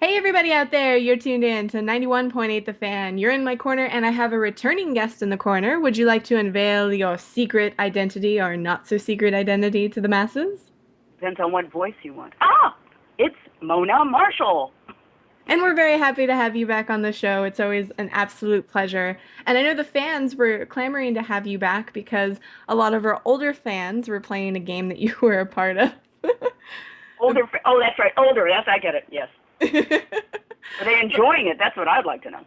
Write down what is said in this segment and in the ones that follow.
Hey everybody out there, you're tuned in to 91.8 The Fan. You're in my corner and I have a returning guest in the corner. Would you like to unveil your secret identity or not so secret identity to the masses? Depends on what voice you want. Ah, it's Mona Marshall. And we're very happy to have you back on the show. It's always an absolute pleasure. And I know the fans were clamoring to have you back because a lot of our older fans were playing a game that you were a part of. Older. Oh, that's right. Older. I get it. Yes. Are they enjoying it? That's what I'd like to know.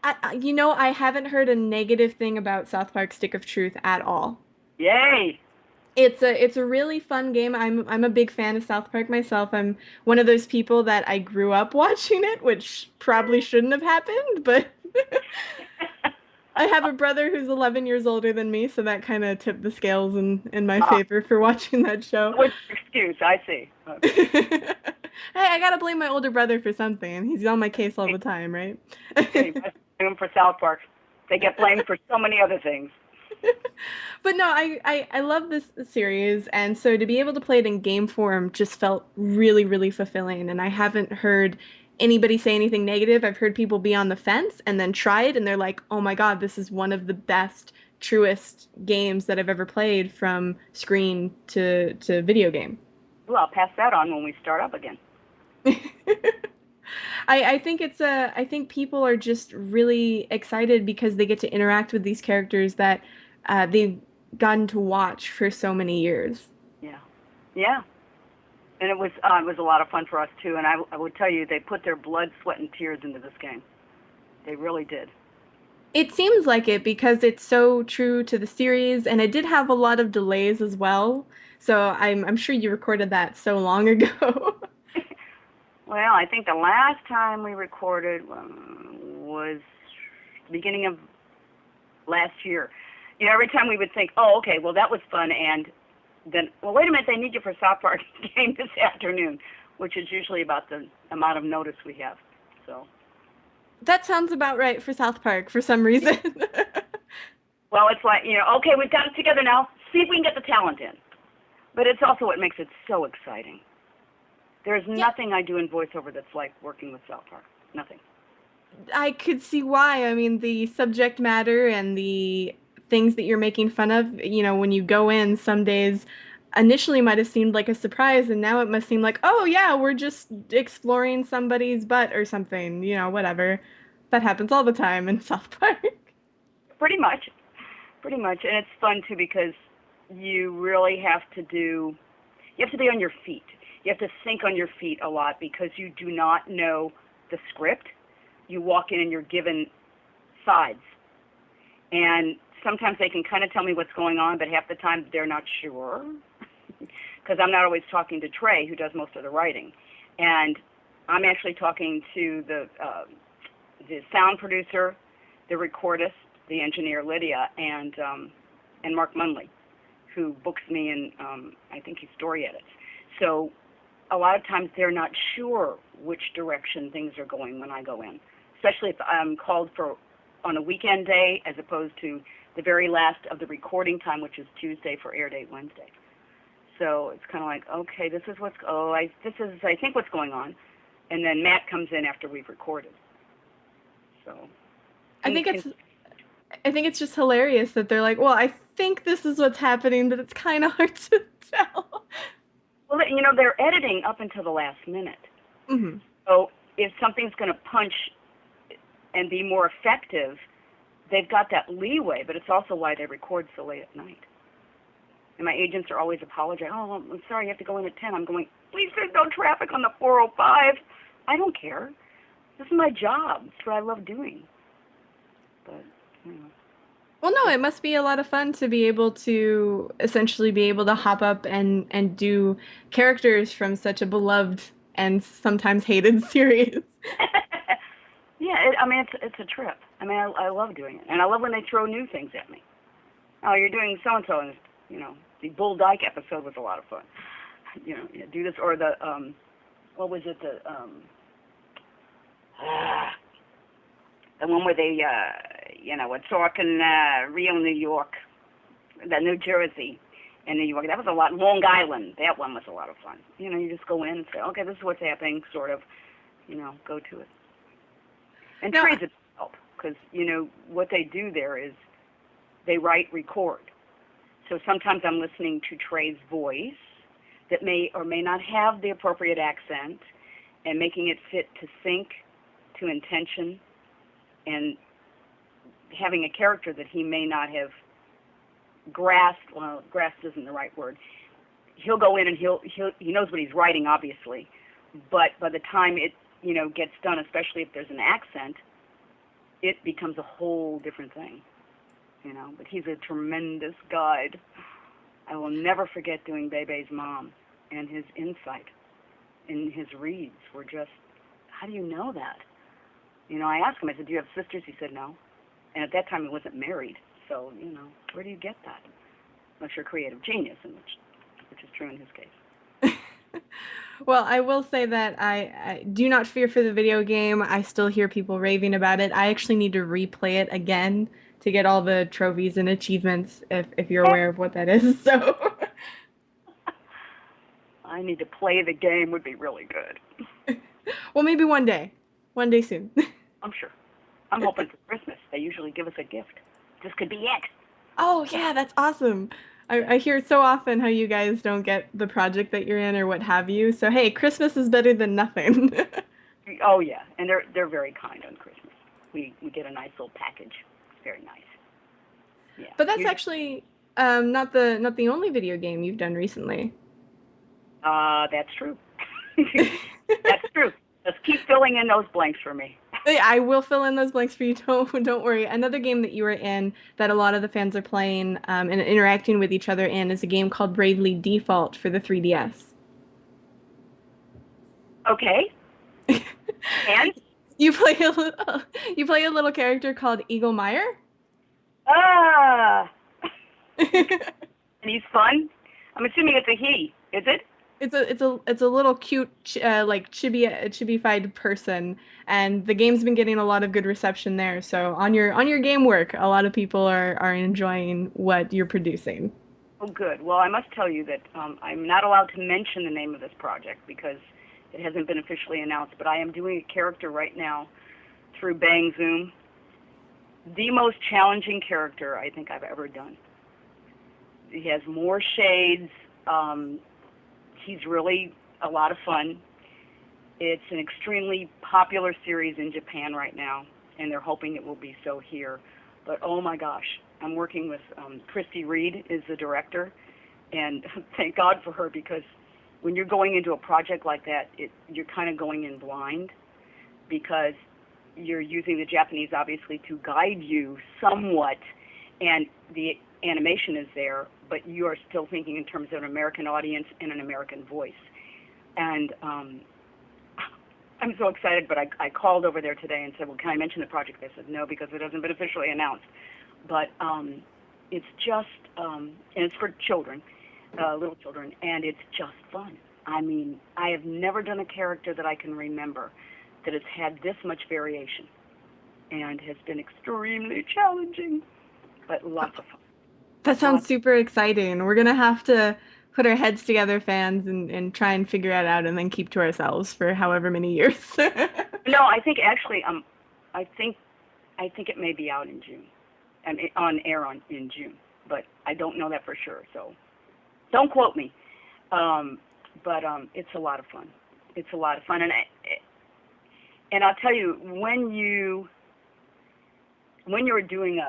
I haven't heard a negative thing about South Park Stick of Truth at all. Yay. It's a really fun game. I'm a big fan of South Park myself. I'm one of those people that I grew up watching it, which probably shouldn't have happened, but I have a brother who's 11 years older than me, so that kind of tipped the scales in my Ah, favor for watching that show. what's your excuse? I see. Okay. Hey, I gotta blame my older brother for something. He's on my case all the time, right? Yeah, you must blame them for South Park. They get blamed for so many other things. But no, I love this series, and so to be able to play it in game form just felt really, really fulfilling. And I haven't heard anybody say anything negative. I've heard people be on the fence and then try it, and they're like, "Oh my God, this is one of the best, truest games that I've ever played from screen to video game." Well, I'll pass that on when we start up again. I think I think people are just really excited because they get to interact with these characters that they've gotten to watch for so many years. Yeah. Yeah. And it was a lot of fun for us too. And I would tell you, they put their blood, sweat, and tears into this game. They really did. It seems like it because it's so true to the series, and it did have a lot of delays as well. So I'm sure you recorded that so long ago. Well, I think the last time we recorded was the beginning of last year. You know, every time we would think, oh, okay, well, that was fun, and then, well, wait a minute, they need you for South Park game this afternoon, which is usually about the amount of notice we have. So, That sounds about right for South Park for some reason. well, it's like, okay, we've got it together now. See if we can get the talent in. But it's also what makes it so exciting. There's Yeah, nothing I do in voiceover that's like working with South Park. Nothing. I could see why. I mean, the subject matter and the things that you're making fun of, when you go in, some days initially might have seemed like a surprise, and now it must seem like, oh, yeah, we're just exploring somebody's butt or something, whatever. That happens all the time in South Park. Pretty much. Pretty much. And it's fun too because you have to be on your feet. You have to think on your feet a lot because you do not know the script. You walk in and you're given sides. And sometimes they can kind of tell me what's going on, but half the time they're not sure. Because I'm not always talking to Trey, who does most of the writing. And I'm actually talking to the sound producer, the recordist, the engineer Lydia, and Mark Munley, who books me and I think he story edits. So a lot of times they're not sure which direction things are going when I go in, especially if I'm called for on a weekend day as opposed to the very last of the recording time, which is Tuesday for air date Wednesday. So it's kind of like, okay, this is I think what's going on, and then Matt comes in after we've recorded. So, I and, think and it's I think it's just hilarious that they're like, well, I think this is what's happening, but it's kind of hard to tell. well, they're editing up until the last minute. Hmm. So if something's going to punch and be more effective, they've got that leeway, but it's also why they record so late at night. And my agents are always apologizing. Oh, well, I'm sorry, you have to go in at 10. I'm going, please, there's no traffic on the 405. I don't care. This is my job. It's what I love doing. But, you know. Well, no, it must be a lot of fun to be able to essentially be able to hop up and do characters from such a beloved and sometimes hated series. Yeah, I mean, it's a trip. I mean, I love doing it. And I love when they throw new things at me. Oh, you're doing so-and-so, and, the Bull Dyke episode was a lot of fun. Do this, or what was it, the one where they, were talking Rio, New York, the New Jersey, and New York. That was a lot. Long Island, that one was a lot of fun. You just go in and say, okay, this is what's happening, sort of. go to it. And No, trades help because, what they do there is they write, record. So sometimes I'm listening to Trey's voice that may or may not have the appropriate accent and making it fit to sync, to intention, and having a character that he may not have grasped. Well, grasped isn't the right word. He'll go in and he knows what he's writing, obviously, but by the time it gets done, especially if there's an accent, it becomes a whole different thing. But he's a tremendous guide. I will never forget doing Bebe's mom, and his insight in his reads were just, how do you know that? I asked him, I said, do you have sisters? He said, no. And at that time, he wasn't married. So, where do you get that? Unless you're a creative genius, which is true in his case. well, I will say that I do not fear for the video game. I still hear people raving about it. I actually need to replay it again to get all the trophies and achievements, if you're aware of what that is. So, I need to play the game would be really good. well, maybe one day soon. I'm sure. I'm hoping for Christmas. They usually give us a gift. This could be it. Oh, yeah, that's awesome. I hear so often how you guys don't get the project that you're in or what have you. So, hey, Christmas is better than nothing. Oh yeah, and they're very kind on Christmas. We get a nice little package. It's very nice. Yeah. But that's actually not the only video game you've done recently. That's true. That's true. Just keep filling in those blanks for me. I will fill in those blanks for you. Don't worry. Another game that you were in that a lot of the fans are playing and interacting with each other in is a game called Bravely Default for the 3DS. Okay. And You play a little character called Eagle Meyer. ah, and he's fun. I'm assuming it's a he. Is it? It's a little cute like chibi-fied person, and the game's been getting a lot of good reception there. So on your game work, a lot of people are enjoying what you're producing. Oh, good. Well, I must tell you that I'm not allowed to mention the name of this project because it hasn't been officially announced. But I am doing a character right now through Bang Zoom. The most challenging character I think I've ever done. He has more shades. He's really a lot of fun. It's an extremely popular series in Japan right now, and they're hoping it will be so here. But oh my gosh, I'm working with Christy Reed is the director, and thank God for her because when you're going into a project like that, you're kind of going in blind because you're using the Japanese obviously to guide you somewhat, and the animation is there, but you are still thinking in terms of an American audience and an American voice. And I'm so excited, but I called over there today and said, well, can I mention the project? They said, no, because it hasn't been officially announced. But it's just, and it's for children, little children, and it's just fun. I mean, I have never done a character that I can remember that has had this much variation and has been extremely challenging, but lots of fun. That sounds super exciting. We're gonna have to put our heads together, fans, and try and figure it out and then keep to ourselves for however many years. No, I think actually, I think it may be out in June, and on air in June, but I don't know that for sure. So don't quote me. But it's a lot of fun. It's a lot of fun, and I'll tell you when you're doing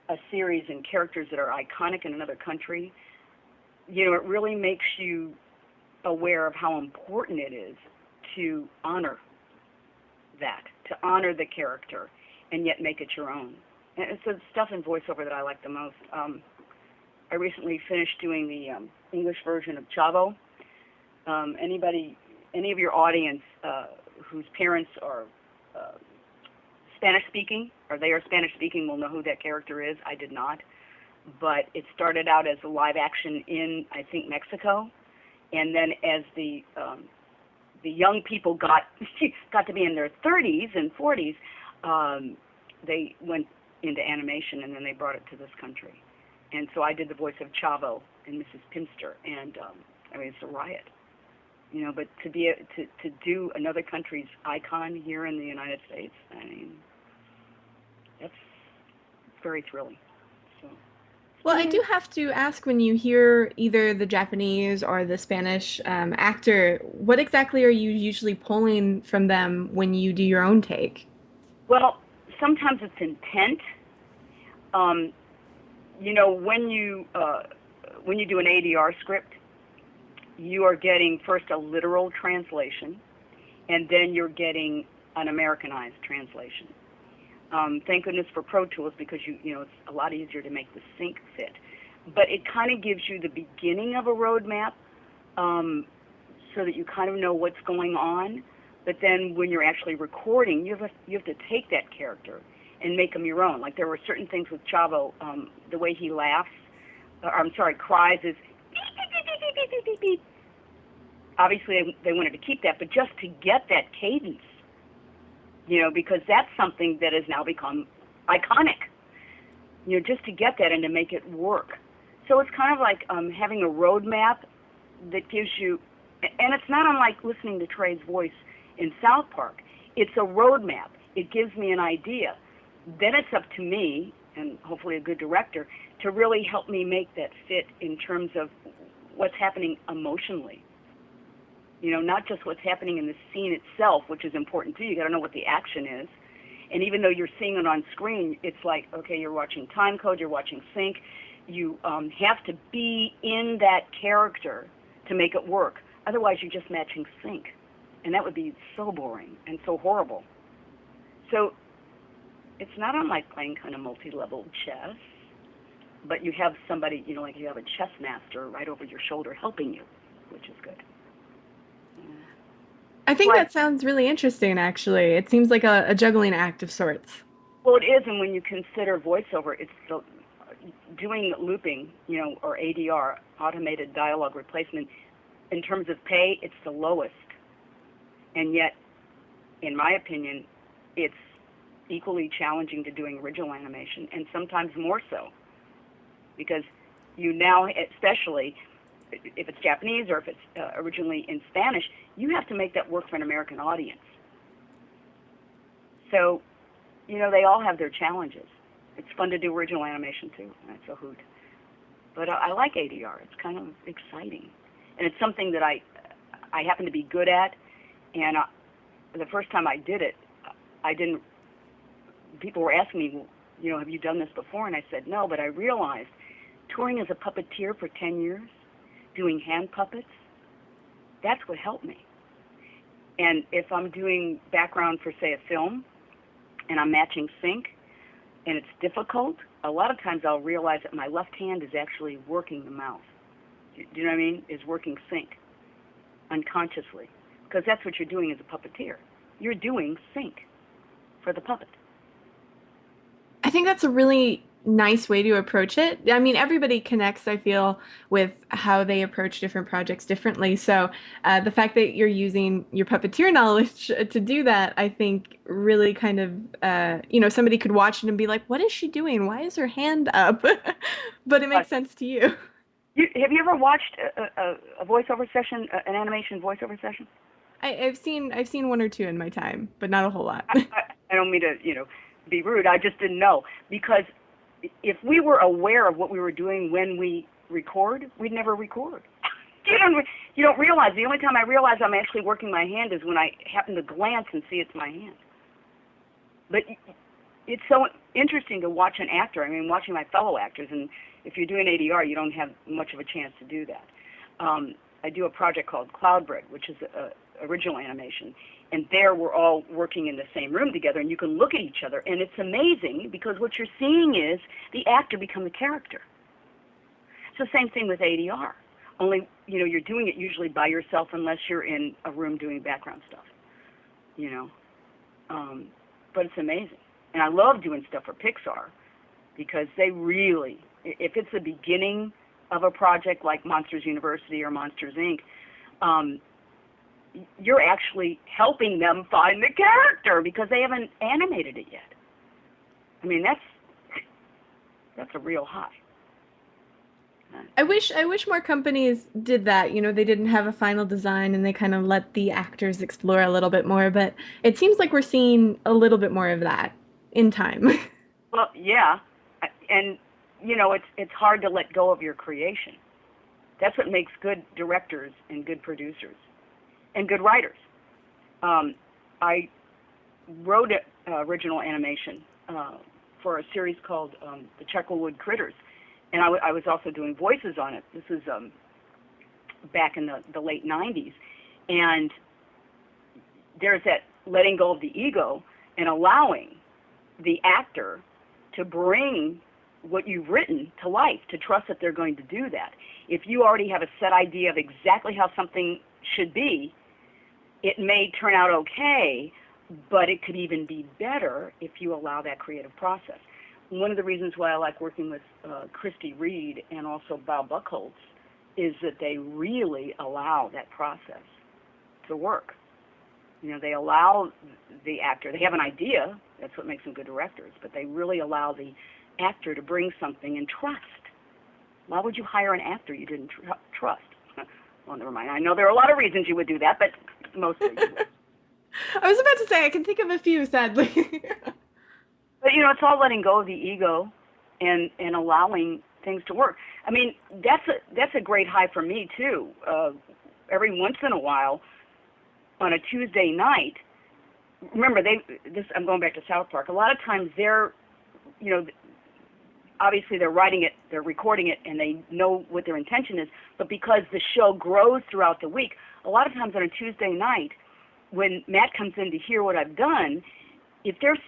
a series and characters that are iconic in another country, it really makes you aware of how important it is to honor that, to honor the character, and yet make it your own. And it's the stuff in voiceover that I like the most. I recently finished doing the English version of Chavo. Any of your audience whose parents are Spanish speaking, or they are Spanish speaking, will know who that character is. I did not. But it started out as a live action in, I think, Mexico. And then as the young people got to be in their 30s and 40s, they went into animation, and then they brought it to this country. And so I did the voice of Chavo and Mrs. Pinster, and I mean, it's a riot. But to do another country's icon here in the United States, I mean, that's very thrilling. So, Well, I do have to ask when you hear either the Japanese or the Spanish actor, what exactly are you usually pulling from them when you do your own take? well, sometimes it's intent. Um, when you do an ADR script, you are getting first a literal translation, and then you're getting an Americanized translation. Thank goodness for Pro Tools, because it's a lot easier to make the sync fit. But it kind of gives you the beginning of a roadmap, so that you kind of know what's going on. But then when you're actually recording, you have to take that character and make them your own. Like there were certain things with Chavo, the way he laughs, cries is beep, beep, beep, beep, beep, beep, beep, beep. Obviously they wanted to keep that, but just to get that cadence, because that's something that has now become iconic, just to get that and to make it work. So it's kind of like having a roadmap that gives you, and it's not unlike listening to Trey's voice in South Park. It's a roadmap. It gives me an idea. Then it's up to me, and hopefully a good director, to really help me make that fit in terms of what's happening emotionally. Not just what's happening in the scene itself, which is important too. You got to know what the action is. And even though you're seeing it on screen, it's like, okay, you're watching time code, you're watching sync. You have to be in that character to make it work. Otherwise, you're just matching sync. And that would be so boring and so horrible. So it's not unlike playing kind of multi-level chess, but you have somebody, like you have a chess master right over your shoulder helping you, which is good. I think Well, that sounds really interesting, actually. It seems like a juggling act of sorts. well, it is, and when you consider voiceover, it's doing looping, or ADR, automated dialogue replacement. In terms of pay, it's the lowest, and yet, in my opinion, it's equally challenging to doing original animation, and sometimes more so, because you now, especially if it's Japanese or if it's originally in Spanish, you have to make that work for an American audience. So, they all have their challenges. It's fun to do original animation too. That's a hoot. But I like ADR. It's kind of exciting, and it's something that I happen to be good at. And the first time I did it, I didn't. People were asking me, well, have you done this before? And I said no. But I realized touring as a puppeteer for 10 years, doing hand puppets, that's what helped me. And if I'm doing background for, say, a film, and I'm matching sync, and it's difficult, a lot of times I'll realize that my left hand is actually working the mouth. Do you know what I mean? Is working sync unconsciously. Because that's what you're doing as a puppeteer. You're doing sync for the puppet. I think that's a really nice way to approach it. I mean, everybody connects, I feel, with how they approach different projects differently. So the fact that you're using your puppeteer knowledge to do that, I think really kind of, somebody could watch it and be like, what is she doing? Why is her hand up? But it Uh, makes sense to you. have you ever watched a voiceover session, an animation voiceover session? I've seen one or two in my time, but not a whole lot. I don't mean to, be rude. I just didn't know, because if we were aware of what we were doing when we record, we'd never record. You don't realize. The only time I realize I'm actually working my hand is when I happen to glance and see it's my hand. But it's so interesting to watch an actor. I mean, watching my fellow actors, and if you're doing ADR, you don't have much of a chance to do that. I do a project called Cloudbread, which is original animation, and there we're all working in the same room together, and you can look at each other, and it's amazing because what you're seeing is the actor become the character. It's the same thing with ADR, only you're doing it usually by yourself unless you're in a room doing background stuff, but it's amazing. And I love doing stuff for Pixar because they really, if it's the beginning of a project like Monsters University or Monsters Inc., you're actually helping them find the character because they haven't animated it yet. I mean, that's a real high. I wish more companies did that. You know, they didn't have a final design and they kind of let the actors explore a little bit more, but it seems like we're seeing a little bit more of that in time. Well, yeah, and it's hard to let go of your creation. That's what makes good directors and good producers and good writers. I wrote original animation for a series called The Chucklewood Critters, and I was also doing voices on it. This is back in the late 90s, and there's that letting go of the ego and allowing the actor to bring what you've written to life, to trust that they're going to do that. If you already have a set idea of exactly how something should be, it may turn out okay, but it could even be better if you allow that creative process. One of the reasons why I like working with Christy Reed and also Bob Buchholz is that they really allow that process to work. They allow the actor, they have an idea, that's what makes them good directors, but they really allow the actor to bring something and trust. Why would you hire an actor you didn't trust? Well, never mind. I know there are a lot of reasons you would do that, but mostly you would. I was about to say I can think of a few, sadly. But it's all letting go of the ego and allowing things to work. I mean, that's a great high for me too. Every once in a while, on a Tuesday night, remember I'm going back to South Park. A lot of times obviously they're writing it, they're recording it, and they know what their intention is. But because the show grows throughout the week, a lot of times on a Tuesday night, when Matt comes in to hear what I've done, if there's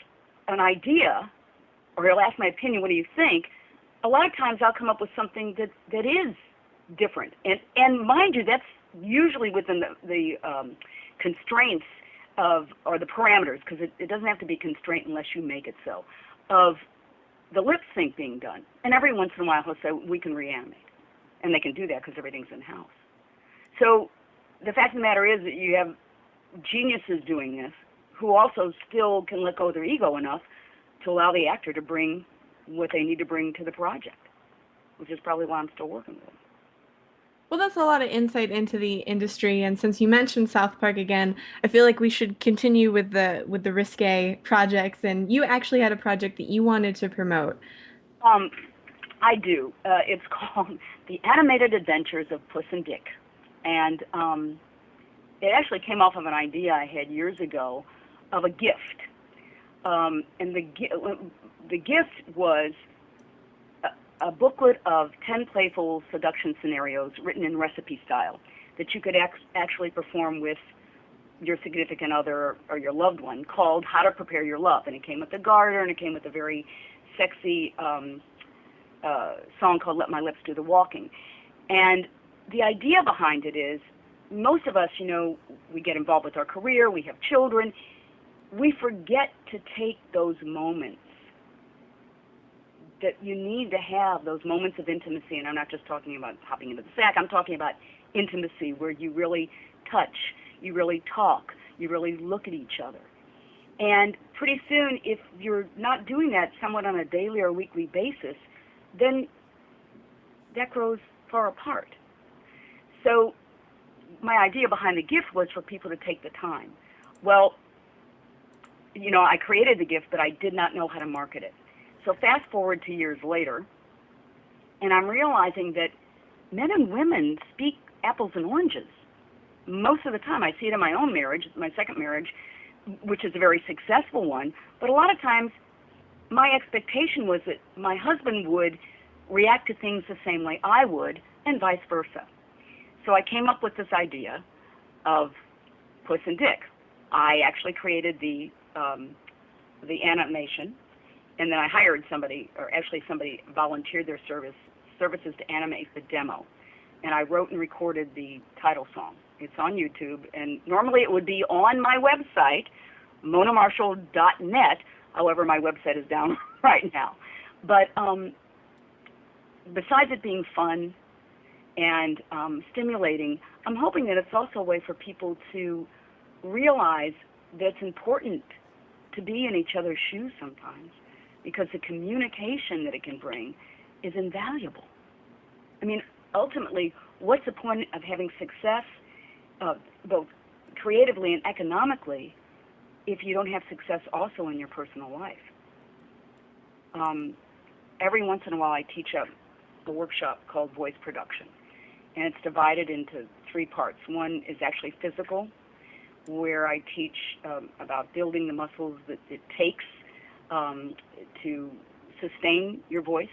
an idea, or he'll ask my opinion, what do you think? A lot of times I'll come up with something that is different. And mind you, that's usually within the constraints or the parameters, because it doesn't have to be constraint unless you make it so, of the lip sync being done. And every once in a while he'll say, we can reanimate. And they can do that because everything's in-house. So the fact of the matter is that you have geniuses doing this who also still can let go of their ego enough to allow the actor to bring what they need to bring to the project, which is probably why I'm still working with them. Well, that's a lot of insight into the industry, and since you mentioned South Park again, I feel like we should continue with the risque projects. And you actually had a project that you wanted to promote. Um, I do. It's called The Animated Adventures of Puss and Dick. And it actually came off of an idea I had years ago of a gift. And the gift was a booklet of 10 playful seduction scenarios written in recipe style that you could actually perform with your significant other or your loved one, called How to Prepare Your Love. And it came with a garter, and it came with a very sexy song called Let My Lips Do the Walking. And the idea behind it is, most of us, we get involved with our career, we have children, we forget to take those moments that you need to have, those moments of intimacy. And I'm not just talking about hopping into the sack, I'm talking about intimacy where you really touch, you really talk, you really look at each other. And pretty soon, if you're not doing that somewhat on a daily or weekly basis, then that grows far apart. So my idea behind the gift was for people to take the time. Well, I created the gift, but I did not know how to market it. So fast forward 2 years later, and I'm realizing that men and women speak apples and oranges. Most of the time, I see it in my own marriage, my second marriage, which is a very successful one. But a lot of times, my expectation was that my husband would react to things the same way I would, and vice versa. So I came up with this idea of Puss and Dick. I actually created the animation, and then I hired somebody, or actually somebody volunteered their services to animate the demo. And I wrote and recorded the title song. It's on YouTube, and normally it would be on my website, monamarshall.net. However, my website is down right now. But besides it being fun and stimulating, I'm hoping that it's also a way for people to realize that it's important to be in each other's shoes sometimes, because the communication that it can bring is invaluable. I mean, ultimately, what's the point of having success, both creatively and economically, if you don't have success also in your personal life? Every once in a while, I teach a workshop called Voice Production, and it's divided into three parts. One is actually physical, where I teach about building the muscles that it takes to sustain your voice,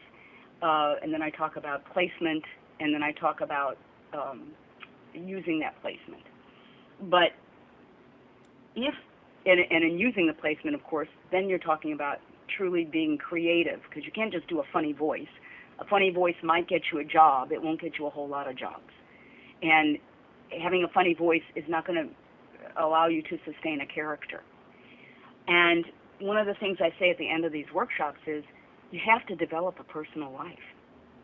and then I talk about placement, and then I talk about using that placement. But if, and in using the placement, of course, then you're talking about truly being creative, because you can't just do a funny voice. A funny voice might get you a job. It won't get you a whole lot of jobs. And having a funny voice is not going to allow you to sustain a character. And one of the things I say at the end of these workshops is you have to develop a personal life.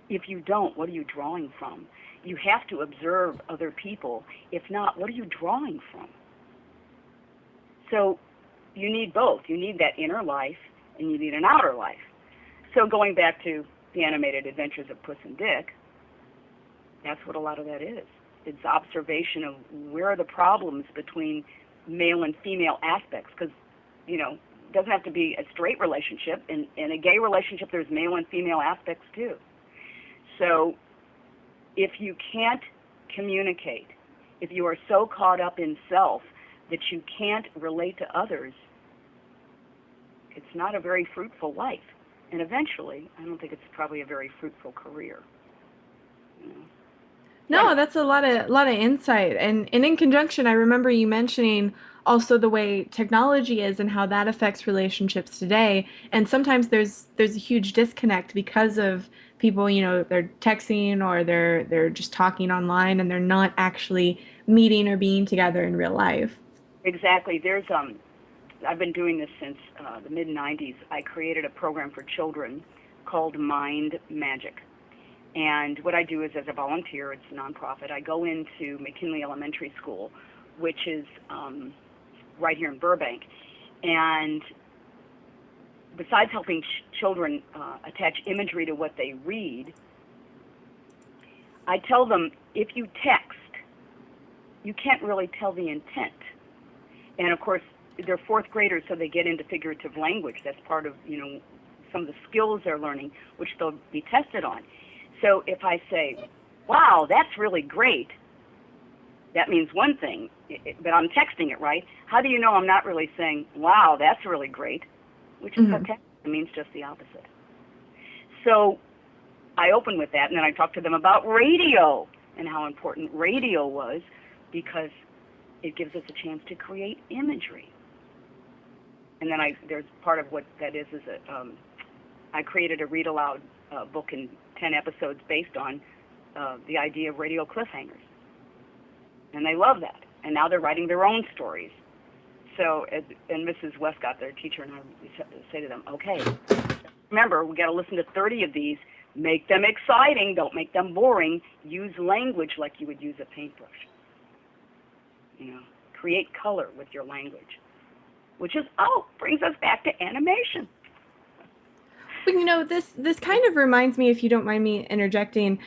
If you don't, what are you drawing from? You have to observe other people. If not, what are you drawing from? So you need both. You need that inner life, and you need an outer life. So going back to the animated adventures of Puss and Dick, that's what a lot of that is. It's observation of where are the problems between male and female aspects, because, you know, it doesn't have to be a straight relationship. In a gay relationship, there's male and female aspects too. So if you can't communicate, if you are so caught up in self that you can't relate to others, it's not a very fruitful life. And eventually, I don't think it's probably a very fruitful career. You know? No, that's a lot of insight. And in conjunction, I remember you mentioning also the way technology is and how that affects relationships today. And sometimes there's a huge disconnect because of people, you know, they're texting or they're just talking online and they're not actually meeting or being together in real life. Exactly. There's I've been doing this since the mid '90s. I created a program for children called Mind Magic. And what I do is, as a volunteer, it's a nonprofit, I go into McKinley Elementary School, which is right here in Burbank. And besides helping children attach imagery to what they read, I tell them, if you text, you can't really tell the intent. And of course, they're fourth graders, so they get into figurative language. That's part of, you know, some of the skills they're learning, which they'll be tested on. So if I say, wow, that's really great, that means one thing, but I'm texting it, right? How do you know I'm not really saying, wow, that's really great, which is what texting means, just the opposite. So I open with that, and then I talk to them about radio and how important radio was, because it gives us a chance to create imagery. And then there's part of what that is I created a read-aloud book in 10 episodes based on the idea of radio cliffhangers. And they love that. And now they're writing their own stories. So, and Mrs. Westcott, their teacher, and I say to them, okay, remember, we got to listen to 30 of these. Make them exciting. Don't make them boring. Use language like you would use a paintbrush. You know, create color with your language, which is, brings us back to animation. But you know, this kind of reminds me, if you don't mind me interjecting,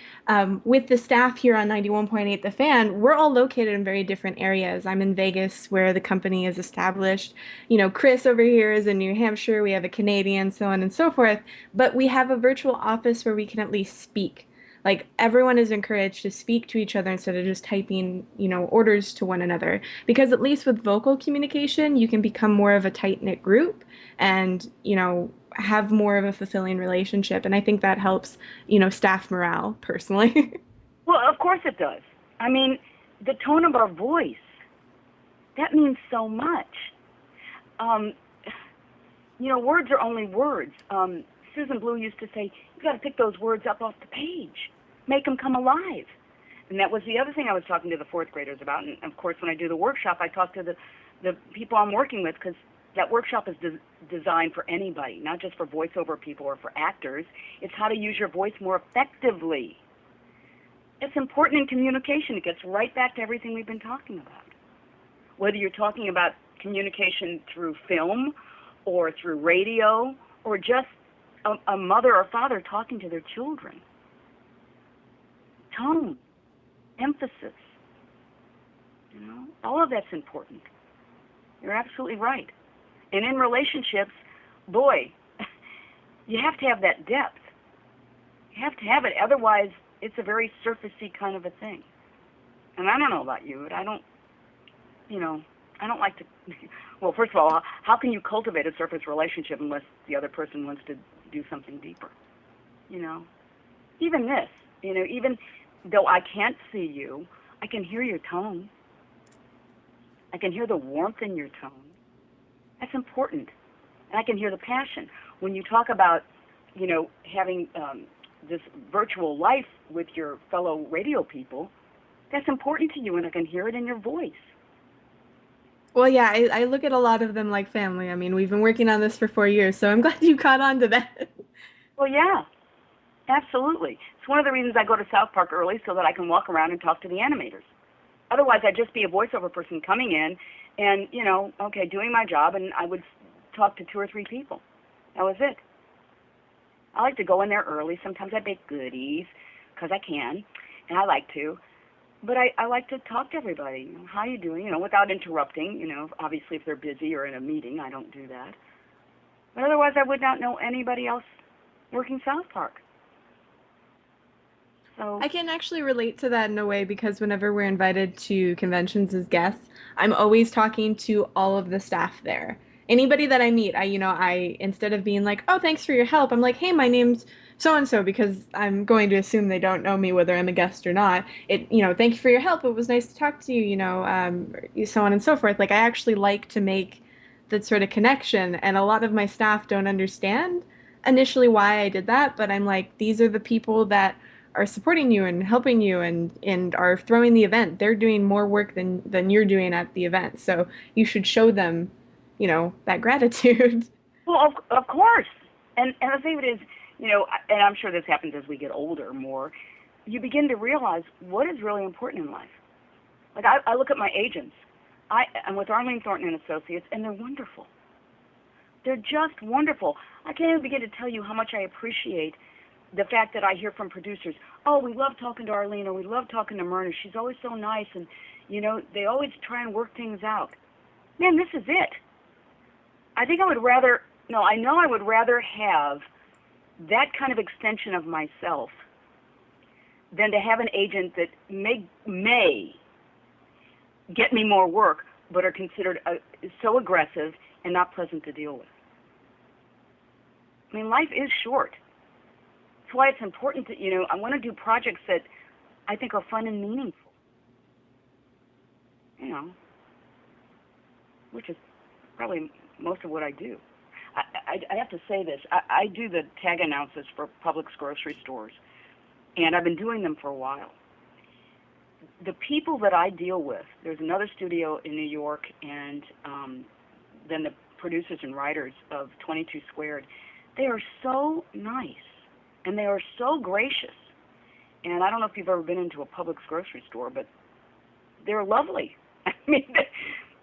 with the staff here on 91.8 The Fan, we're all located in very different areas. I'm in Vegas, where the company is established. You know, Chris over here is in New Hampshire. We have a Canadian, so on and so forth. But we have a virtual office where we can at least speak. Like, everyone is encouraged to speak to each other instead of just typing, you know, orders to one another. Because at least with vocal communication, you can become more of a tight-knit group and, you know, have more of a fulfilling relationship. And I think that helps, you know, staff morale personally. Well, of course it does. I mean, the tone of our voice, that means so much. You know, words are only words. Susan Blue used to say, you got to pick those words up off the page, make them come alive. And that was the other thing I was talking to the fourth graders about. And of course, when I do the workshop, I talk to the people I'm working with, because that workshop is designed for anybody, not just for voiceover people or for actors. It's how to use your voice more effectively. It's important in communication. It gets right back to everything we've been talking about. Whether you're talking about communication through film or through radio or just a mother or father talking to their children. tone, emphasis, all of that's important. You're absolutely right. And in relationships, boy, you have to have that depth. You have to have it. Otherwise, it's a very surfacey kind of a thing. And I don't know about you, but you know, I don't like to. Well, first of all, how can you cultivate a surface relationship unless the other person wants to do something deeper? You know, even this, even though I can't see you, I can hear your tone. I can hear the warmth in your tone. That's important. And I can hear the passion. When you talk about, having this virtual life with your fellow radio people, that's important to you, and I can hear it in your voice. Well, yeah, I look at a lot of them like family. I mean, we've been working on this for 4 years, so I'm glad you caught on to that. Well, yeah, absolutely. It's one of the reasons I go to South Park early so that I can walk around and talk to the animators. Otherwise, I'd just be a voiceover person coming in and, okay, doing my job, and I would talk to two or three people. That was it. I like to go in there early. Sometimes I bake goodies because I can, and I like to. But I like to talk to everybody. How you doing? Without interrupting. Obviously if they're busy or in a meeting, I don't do that. But otherwise, I would not know anybody else working South Park. So, I can actually relate to that in a way because whenever we're invited to conventions as guests, I'm always talking to all of the staff there. Anybody that I meet, I instead of being like, "Oh, thanks for your help," I'm like, "Hey, my name's so and so," because I'm going to assume they don't know me whether I'm a guest or not. Thank you for your help. It was nice to talk to you, so on and so forth. Like I actually like to make that sort of connection, and a lot of my staff don't understand initially why I did that, but I'm like, these are the people that are supporting you and helping you and are throwing the event. They're doing more work than you're doing at the event. So you should show them, that gratitude. well, of course. And the thing of it is, and I'm sure this happens as we get older more, you begin to realize what is really important in life. Like I look at my agents. I'm with Arlene Thornton and Associates, and they're wonderful. They're just wonderful. I can't even begin to tell you how much I appreciate the fact that I hear from producers, oh, we love talking to Arlene, or we love talking to Myrna. She's always so nice, and, they always try and work things out. Man, this is it. I think I would rather, no, I know I would rather have that kind of extension of myself than to have an agent that may get me more work, but are considered so aggressive and not pleasant to deal with. I mean, life is short. That's why it's important to, I want to do projects that I think are fun and meaningful. Which is probably most of what I do. I have to say this. I do the tag announcers for Publix grocery stores, and I've been doing them for a while. The people that I deal with, there's another studio in New York, and then the producers and writers of 22 Squared, they are so nice, and they are so gracious. And I don't know if you've ever been into a Publix grocery store, but they're lovely. I mean,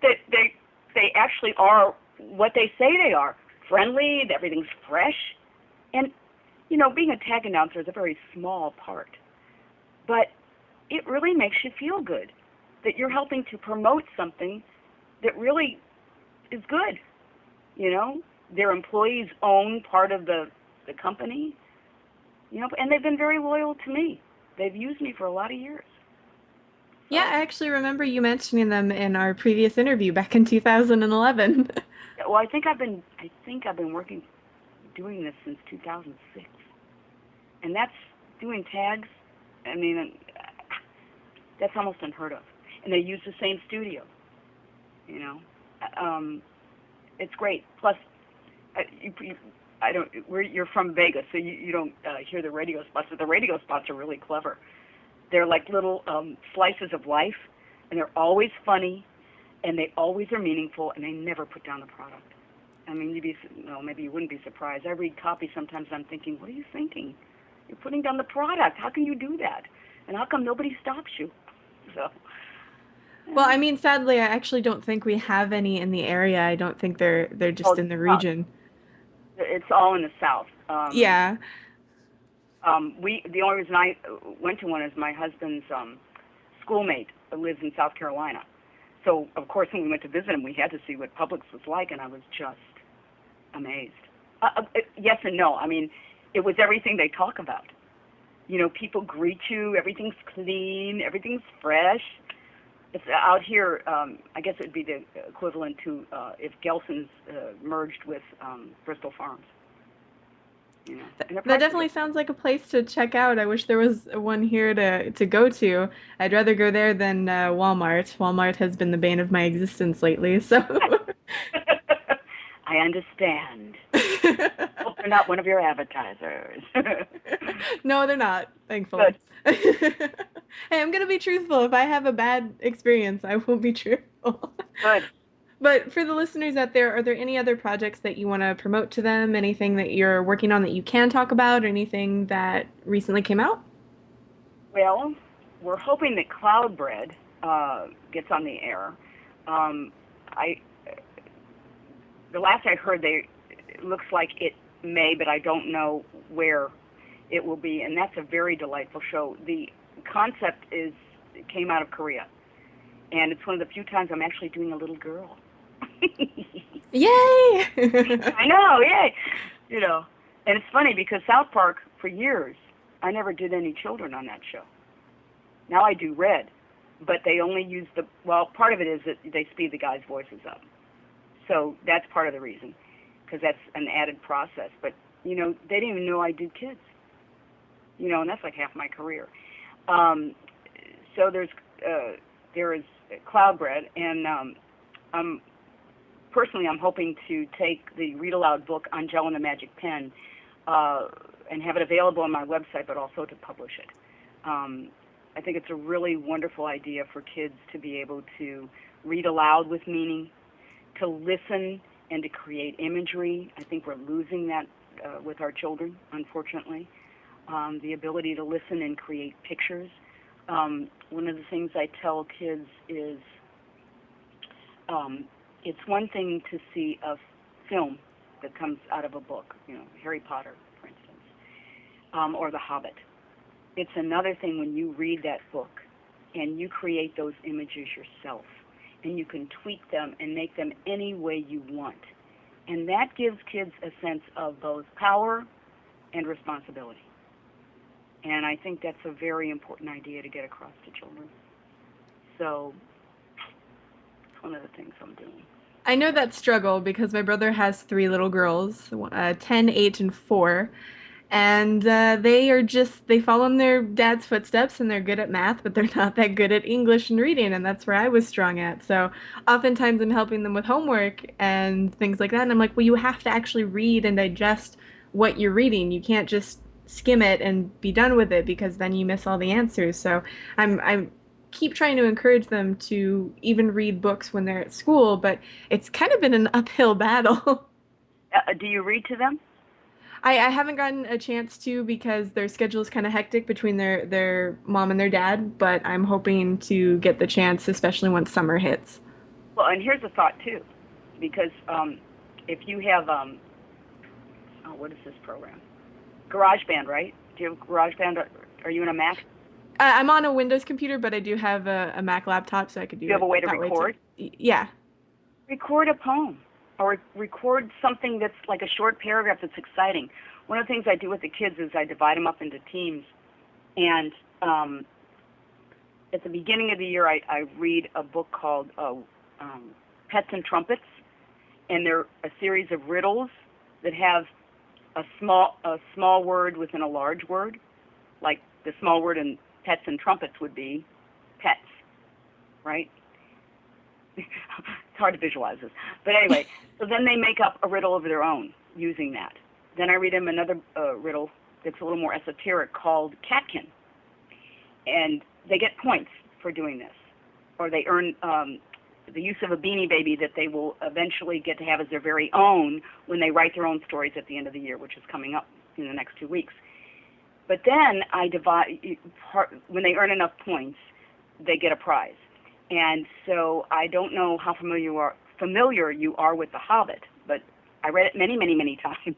they actually are what they say they are. Friendly, everything's fresh. And, being a tag announcer is a very small part. But it really makes you feel good that you're helping to promote something that really is good. Their employees own part of the company, and they've been very loyal to me. They've used me for a lot of years. Yeah, So, I actually remember you mentioning them in our previous interview back in 2011. well, I think I've been doing this since 2006, and that's doing tags. I mean, that's almost unheard of. And they use the same studio. It's great. Plus, you're from Vegas, so you don't hear the radio spots. But the radio spots are really clever. They're like little slices of life, and they're always funny, and they always are meaningful, and they never put down the product. I mean, maybe you wouldn't be surprised. I read copy sometimes, and I'm thinking, what are you thinking? You're putting down the product. How can you do that? And how come nobody stops you? So. Well, I mean, sadly, I actually don't think we have any in the area. I don't think they're just Oh, in the region. it's all in the South. Yeah. The only reason I went to one is my husband's schoolmate lives in South Carolina. So, of course, when we went to visit him, we had to see what Publix was like, and I was just amazed. Yes and no. I mean, it was everything they talk about. You know, people greet you, everything's clean, everything's fresh. It's out here, I guess it would be the equivalent to if Gelson's merged with Bristol Farms. You know, and their That prices are definitely sounds like a place to check out. I wish there was one here to go to. I'd rather go there than Walmart. Walmart has been the bane of my existence lately, so. I understand. Hope they're not one of your advertisers. No, they're not, thankfully. Good, Hey, I'm gonna be truthful. If I have a bad experience, I will be truthful. good. But for the listeners out there, are there any other projects that you want to promote to them? Anything that you're working on that you can talk about? Anything that recently came out? Well, we're hoping that Cloudbread gets on the air. I the last I heard, it looks like it may, but I don't know where it will be, and that's a very delightful show. The concept it came out of Korea, and it's one of the few times I'm actually doing a little girl. Yay! I know, yay! You know, and it's funny because South Park, for years, I never did any children on that show. Now I do Red, but they only use part of it is that they speed the guys' voices up. So that's part of the reason, because that's an added process. But, you know, they didn't even know I did kids. You know, and that's like half my career. So there is Cloudbread, and I'm hoping to take the read aloud book Angel and the Magic Pen and have it available on my website, but also to publish it. I think it's a really wonderful idea for kids to be able to read aloud with meaning, to listen, and to create imagery. I think we're losing that with our children, unfortunately. The ability to listen and create pictures. One of the things I tell kids is it's one thing to see a film that comes out of a book, you know, Harry Potter, for instance, or The Hobbit. It's another thing when you read that book and you create those images yourself, and you can tweak them and make them any way you want. And that gives kids a sense of both power and responsibility. And I think that's a very important idea to get across to children. So it's one of the things I'm doing. I know that struggle because my brother has three little girls, 10, 8, and 4. And they follow in their dad's footsteps and they're good at math, but they're not that good at English and reading. And that's where I was strong at. So oftentimes I'm helping them with homework and things like that. And I'm like, well, you have to actually read and digest what you're reading. You can't just skim it and be done with it because then you miss all the answers. So I'm keep trying to encourage them to even read books when they're at school, but it's kind of been an uphill battle. Do you read to them? I haven't gotten a chance to because their schedule is kind of hectic between their mom and their dad, but I'm hoping to get the chance, especially once summer hits. Well, and here's a thought too, because if you have, what is this program? GarageBand, right? Do you have GarageBand? Are you in a Mac? I'm on a Windows computer, but I do have a Mac laptop, so I could do Do you have it a way to that way record? too. Yeah. Record a poem or record something that's like a short paragraph that's exciting. One of the things I do with the kids is I divide them up into teams, and at the beginning of the year I read a book called Pets and Trumpets, and they're a series of riddles that have a small word within a large word, like the small word in pets and trumpets would be pets, right? It's hard to visualize this. But anyway, so then they make up a riddle of their own using that. Then I read them another riddle that's a little more esoteric called Catkin. And they get points for doing this. Or they earn the use of a Beanie Baby that they will eventually get to have as their very own when they write their own stories at the end of the year, which is coming up in the next 2 weeks. But then I divide, when they earn enough points, they get a prize. And so I don't know how familiar you are with The Hobbit, but I read it many, many, many times.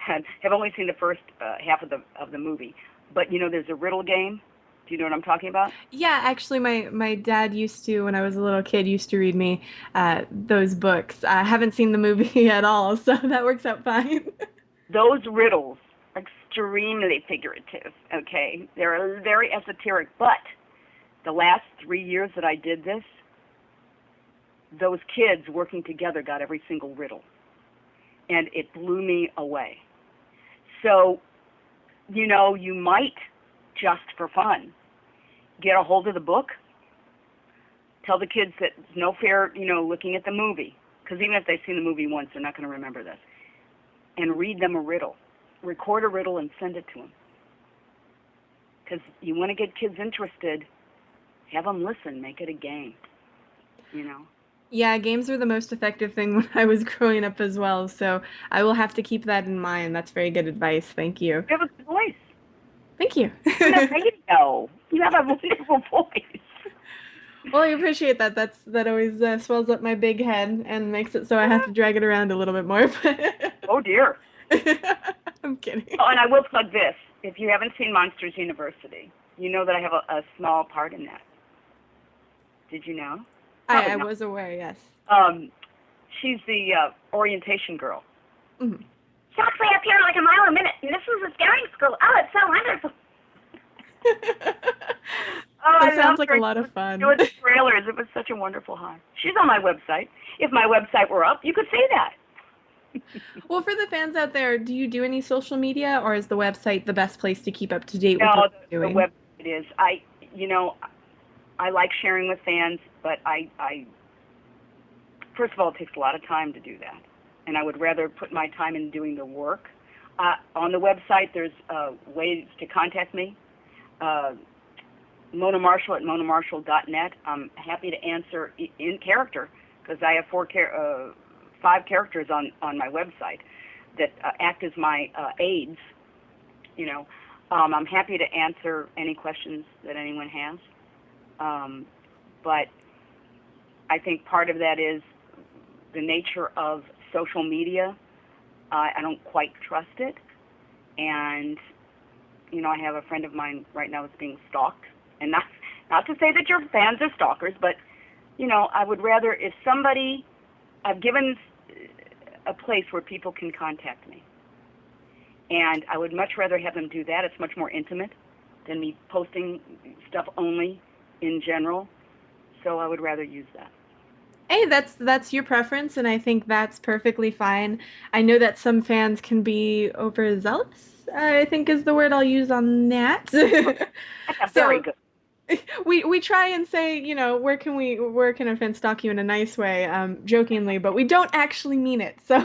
have only seen the first half of the movie. But there's a riddle game. Do you know what I'm talking about? Yeah, actually, my dad used to, when I was a little kid, used to read me those books. I haven't seen the movie at all, so that works out fine. Those riddles are extremely figurative. Okay, they're very esoteric. But the last 3 years that I did this, those kids working together got every single riddle, and it blew me away. So, you might just for fun get a hold of the book, tell the kids that it's no fair, looking at the movie, because even if they've seen the movie once, they're not going to remember this, and read them a riddle. Record a riddle and send it to them. Because you want to get kids interested, have them listen, make it a game, you know. Yeah, games were the most effective thing when I was growing up as well, so I will have to keep that in mind. That's very good advice. Thank you. You have a good voice. Thank you. On the radio. You have a wonderful voice. Well, I appreciate that. That always swells up my big head and makes it so I have to drag it around a little bit more. Oh, dear. I'm kidding. Oh, and I will plug this. If you haven't seen Monsters University, you know that I have a small part in that. Did you know? Probably I not. was aware, yes. She's the orientation girl. Mhm. She walks way up here like a mile a minute, and this is a staring school. Oh, it's so wonderful. Oh, That I love sounds like a her. lot of fun. Doing the trailers. It was such a wonderful time. She's on my website. If my website were up, you could say that. Well, for the fans out there, do you do any social media, or is the website the best place to keep up to date with No, what you're the doing? website is. I like sharing with fans, but I first of all, it takes a lot of time to do that, and I would rather put my time in doing the work. On the website, there's ways to contact me. Mona Marshall at monamarshall.net. I'm happy to answer in character because I have 5 characters on my website that act as my aides. I'm happy to answer any questions that anyone has. But I think part of that is the nature of social media. I don't quite trust it. And, I have a friend of mine right now that's being stalked. And not to say that your fans are stalkers, but, I would rather if somebody, I've given a place where people can contact me. And I would much rather have them do that. It's much more intimate than me posting stuff only in general. So I would rather use that. Hey, that's your preference, and I think that's perfectly fine. I know that some fans can be overzealous, I think is the word I'll use on that. That's very So good. we try and say, where can a fan stalk you in a nice way, jokingly, but we don't actually mean it. So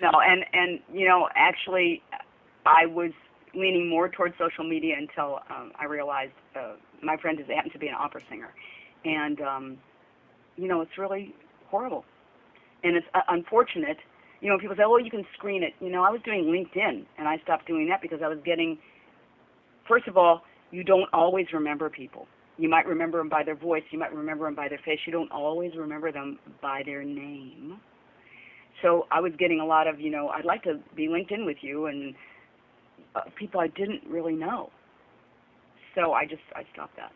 No, and actually, I was leaning more towards social media until I realized my friend happened to be an opera singer, and it's really horrible, and it's unfortunate. People say, "Oh, you can screen it." I was doing LinkedIn, and I stopped doing that because I was getting. First of all, you don't always remember people. You might remember them by their voice. You might remember them by their face. You don't always remember them by their name. So I was getting a lot of, I'd like to be linked in with you, and people I didn't really know. So I stopped that.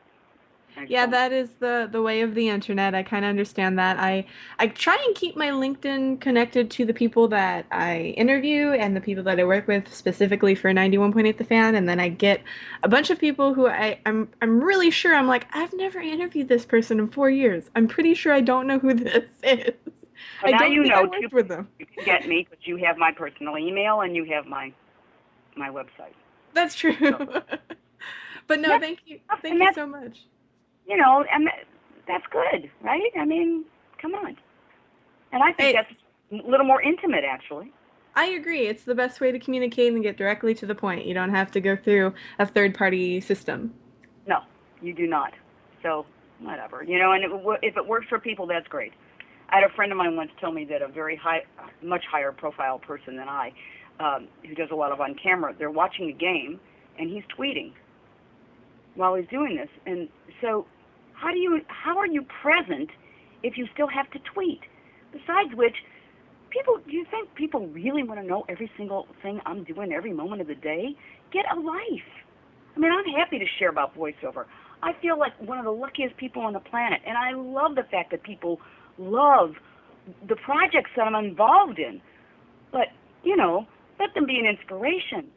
yeah, that is the way of the internet. I kind of understand that. I try and keep my LinkedIn connected to the people that I interview and the people that I work with specifically for 91.8 The Fan, and then I get a bunch of people who I'm really sure I'm like, I've never interviewed this person in 4 years. I'm pretty sure I don't know who this is. Well, I now don't you think I know, too. worked with them. You can get me because you have my personal email and you have my website. That's true. So, But no, yeah, thank you. and Thank you so much. and that's good, right? I mean, come on. And I think Hey, that's a little more intimate, actually. I agree. It's the best way to communicate and get directly to the point. You don't have to go through a third-party system. No, you do not. So, whatever. And if it works for people, that's great. I had a friend of mine once tell me that a much higher profile person than I, who does a lot of on camera, they're watching a game and he's tweeting while he's doing this. And so, how are you present if you still have to tweet? Besides which, do you think people really want to know every single thing I'm doing every moment of the day? Get a life. I mean, I'm happy to share about voiceover. I feel like one of the luckiest people on the planet, and I love the fact that people love the projects that I'm involved in. But, let them be an inspiration.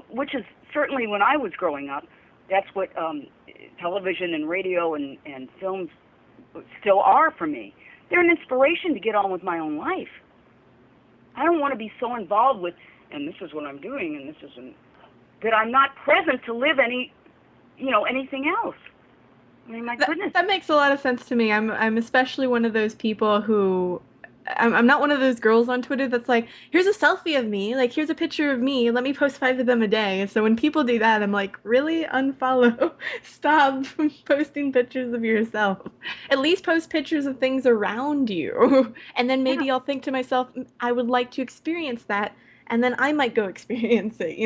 Which is certainly when I was growing up, that's what television and radio and films still are for me. They're an inspiration to get on with my own life. I don't want to be so involved with, and this is what I'm doing, and this isn't, that I'm not present to live anything else. I mean, my goodness. That makes a lot of sense to me. I'm especially one of those people who I'm not one of those girls on Twitter that's like, here's a selfie of me, like here's a picture of me, let me post 5 of them a day. So when people do that, I'm like, really? Unfollow. Stop posting pictures of yourself. At least post pictures of things around you. And then Yeah. maybe I'll think to myself, I would like to experience that, and then I might go experience it.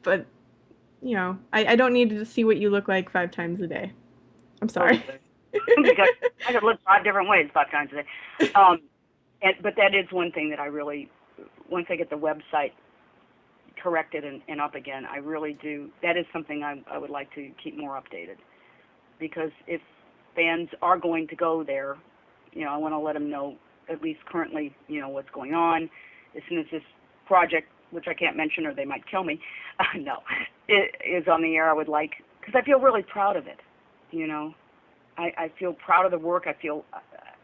But I don't need to see what you look like 5 times a day. I'm Oh, sorry. good. Because I could live 5 different ways 5 times a day. But that is one thing that I really, once I get the website corrected and up again, I really do. That is something I would like to keep more updated. Because if fans are going to go there, I want to let them know, at least currently, what's going on. As soon as this project, which I can't mention or they might kill me, no, it is on the air, I would like, because I feel really proud of it. I feel proud of the work.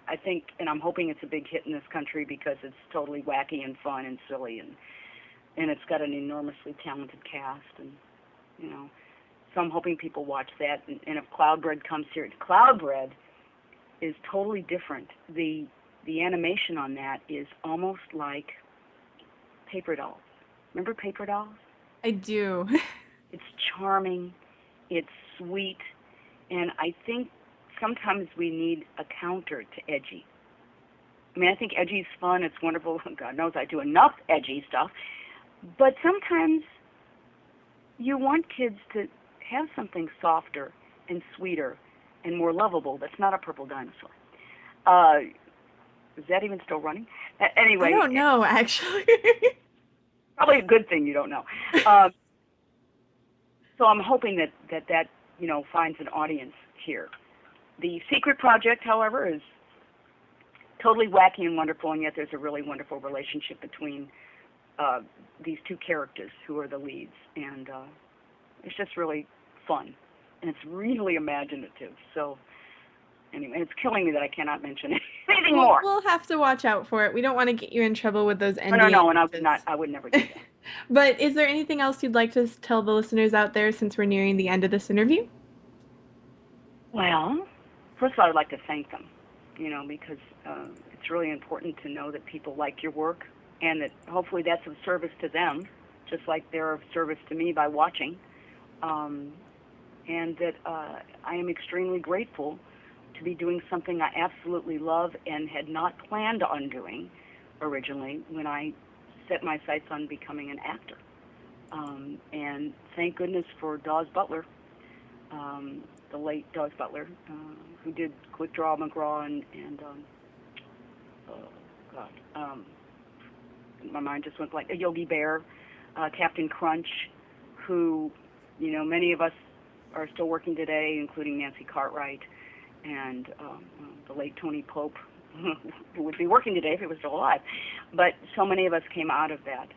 I think, and I'm hoping it's a big hit in this country because it's totally wacky and fun and silly, and it's got an enormously talented cast, and so I'm hoping people watch that. And if Cloudbread comes here, Cloudbread is totally different. The animation on that is almost like paper dolls. Remember paper dolls? I do. It's charming, it's sweet, and I think sometimes we need a counter to edgy. I mean, I think edgy is fun, it's wonderful. God knows I do enough edgy stuff. But sometimes you want kids to have something softer and sweeter and more lovable that's not a purple dinosaur. Is that even still running? I Anyway, don't know, actually. probably a good thing you don't know. So I'm hoping that finds an audience here. The Secret Project, however, is totally wacky and wonderful, and yet there's a really wonderful relationship between these two characters who are the leads, and it's just really fun, and it's really imaginative. So anyway, it's killing me that I cannot mention anything more. We'll have to watch out for it. We don't want to get you in trouble with those No, NDA no, and messages. I would never do that. But is there anything else you'd like to tell the listeners out there since we're nearing the end of this interview? Well, first of all, I'd like to thank them, because it's really important to know that people like your work, and that hopefully that's of service to them, just like they're of service to me by watching. And that I am extremely grateful to be doing something I absolutely love and had not planned on doing originally when I set my sights on becoming an actor. And thank goodness for Dawes Butler, the late Dawes Butler, who did Quick Draw McGraw and oh God, my mind just went blank. Yogi Bear, Captain Crunch, who many of us are still working today, including Nancy Cartwright and the late Tony Pope, who would be working today if he was still alive. But so many of us came out of that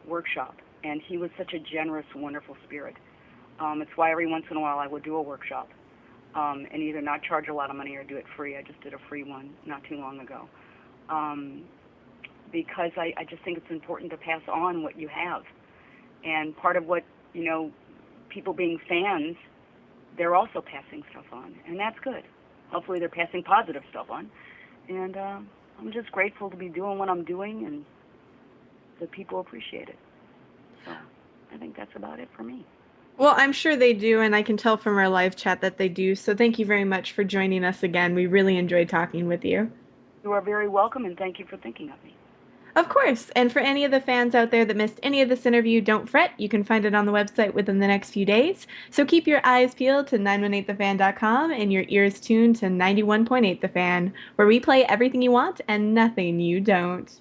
workshop, and he was such a generous, wonderful spirit. It's why every once in a while I would do a workshop and either not charge a lot of money or do it free. I just did a free one not too long ago because I just think it's important to pass on what you have. And part of what, people being fans, they're also passing stuff on, and that's good. Hopefully they're passing positive stuff on. And I'm just grateful to be doing what I'm doing and that people appreciate it. So I think that's about it for me. Well, I'm sure they do, and I can tell from our live chat that they do. So thank you very much for joining us again. We really enjoyed talking with you. You are very welcome, and thank you for thinking of me. Of course. And for any of the fans out there that missed any of this interview, don't fret. You can find it on the website within the next few days. So keep your eyes peeled to 918thefan.com and your ears tuned to 91.8 The Fan, where we play everything you want and nothing you don't.